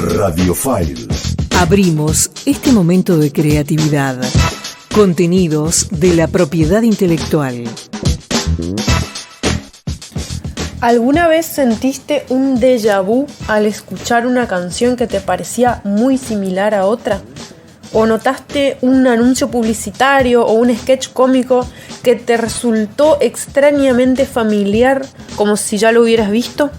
Radiofile. Abrimos este momento de creatividad. Contenidos de la propiedad intelectual. ¿Alguna vez sentiste un déjà vu al escuchar una canción que te parecía muy similar a otra? ¿O notaste un anuncio publicitario o un sketch cómico que te resultó extrañamente familiar, como si ya lo hubieras visto?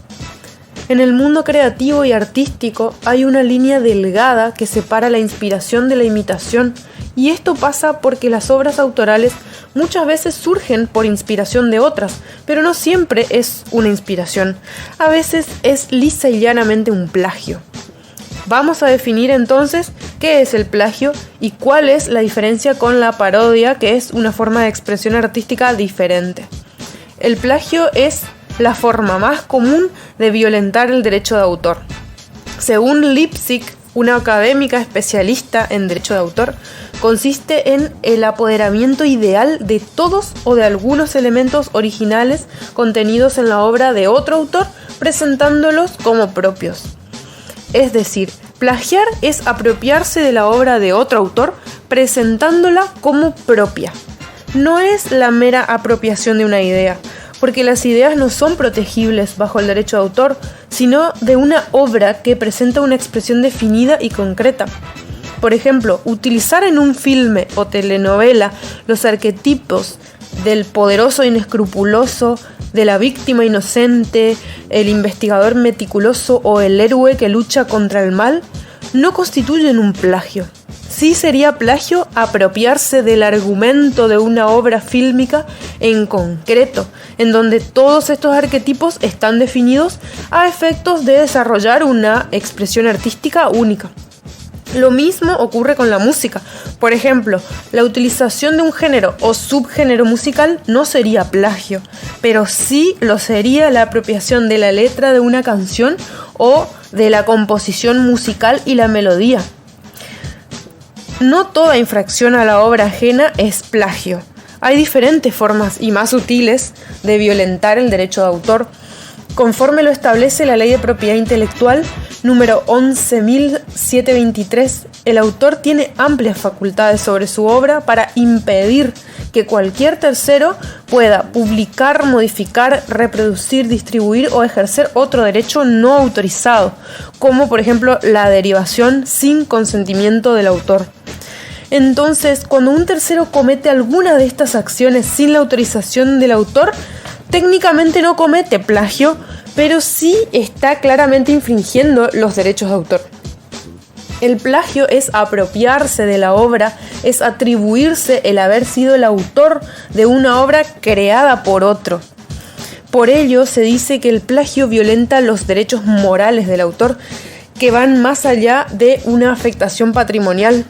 En el mundo creativo y artístico hay una línea delgada que separa la inspiración de la imitación, y esto pasa porque las obras autorales muchas veces surgen por inspiración de otras, pero no siempre es una inspiración. A veces es lisa y llanamente un plagio. Vamos a definir entonces qué es el plagio y cuál es la diferencia con la parodia, que es una forma de expresión artística diferente. El plagio es la forma más común de violentar el derecho de autor. Según Lipsig, una académica especialista en derecho de autor, consiste en el apoderamiento ideal de todos o de algunos elementos originales contenidos en la obra de otro autor, presentándolos como propios. Es decir, plagiar es apropiarse de la obra de otro autor presentándola como propia. No es la mera apropiación de una idea, porque las ideas no son protegibles bajo el derecho de autor, sino de una obra que presenta una expresión definida y concreta. Por ejemplo, utilizar en un filme o telenovela los arquetipos del poderoso inescrupuloso, de la víctima inocente, el investigador meticuloso o el héroe que lucha contra el mal, no constituyen un plagio. Sí sería plagio apropiarse del argumento de una obra fílmica en concreto, en donde todos estos arquetipos están definidos a efectos de desarrollar una expresión artística única. Lo mismo ocurre con la música. Por ejemplo, la utilización de un género o subgénero musical no sería plagio, pero sí lo sería la apropiación de la letra de una canción o de la composición musical y la melodía. No toda infracción a la obra ajena es plagio. Hay diferentes formas y más sutiles de violentar el derecho de autor. Conforme lo establece la Ley de Propiedad Intelectual número 11.723, el autor tiene amplias facultades sobre su obra para impedir que cualquier tercero pueda publicar, modificar, reproducir, distribuir o ejercer otro derecho no autorizado, como por ejemplo la derivación sin consentimiento del autor. Entonces, cuando un tercero comete alguna de estas acciones sin la autorización del autor, técnicamente no comete plagio, pero sí está claramente infringiendo los derechos de autor. El plagio es apropiarse de la obra, es atribuirse el haber sido el autor de una obra creada por otro. Por ello se dice que el plagio violenta los derechos morales del autor, que van más allá de una afectación patrimonial.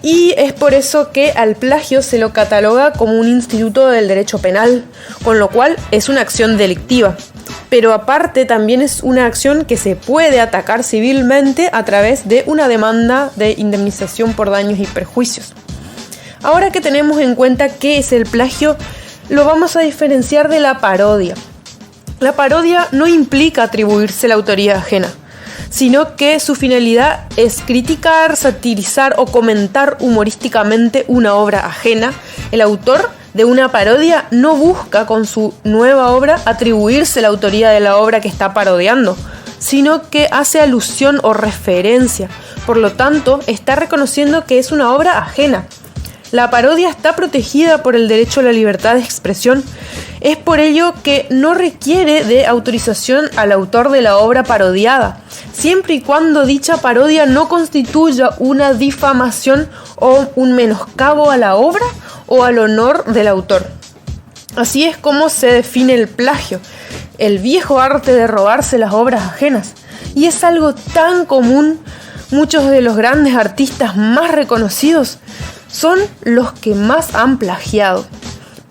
Y es por eso que al plagio se lo cataloga como un instituto del derecho penal, con lo cual es una acción delictiva. Pero aparte también es una acción que se puede atacar civilmente a través de una demanda de indemnización por daños y perjuicios. Ahora que tenemos en cuenta qué es el plagio, lo vamos a diferenciar de la parodia. La parodia no implica atribuirse la autoría ajena, sino que su finalidad es criticar, satirizar o comentar humorísticamente una obra ajena. El autor de una parodia no busca con su nueva obra atribuirse la autoría de la obra que está parodiando, sino que hace alusión o referencia. Por lo tanto, está reconociendo que es una obra ajena. La parodia está protegida por el derecho a la libertad de expresión. Es por ello que no requiere de autorización al autor de la obra parodiada, siempre y cuando dicha parodia no constituya una difamación o un menoscabo a la obra o al honor del autor. Así es como se define el plagio, el viejo arte de robarse las obras ajenas. Y es algo tan común, muchos de los grandes artistas más reconocidos son los que más han plagiado,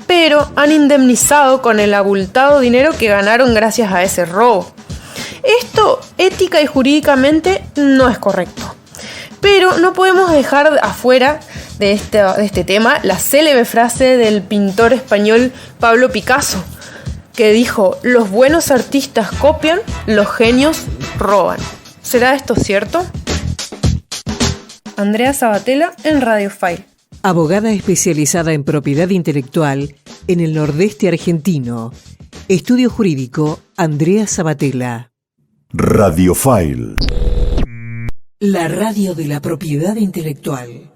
pero han indemnizado con el abultado dinero que ganaron gracias a ese robo. Esto ética y jurídicamente no es correcto, pero no podemos dejar afuera de este tema la célebre frase del pintor español Pablo Picasso, que dijo: los buenos artistas copian, los genios roban. ¿Será esto cierto? Andrea Sabatella en Radio File. Abogada especializada en propiedad intelectual en el nordeste argentino. Estudio jurídico, Andrea Sabatella. Radio File. La radio de la propiedad intelectual.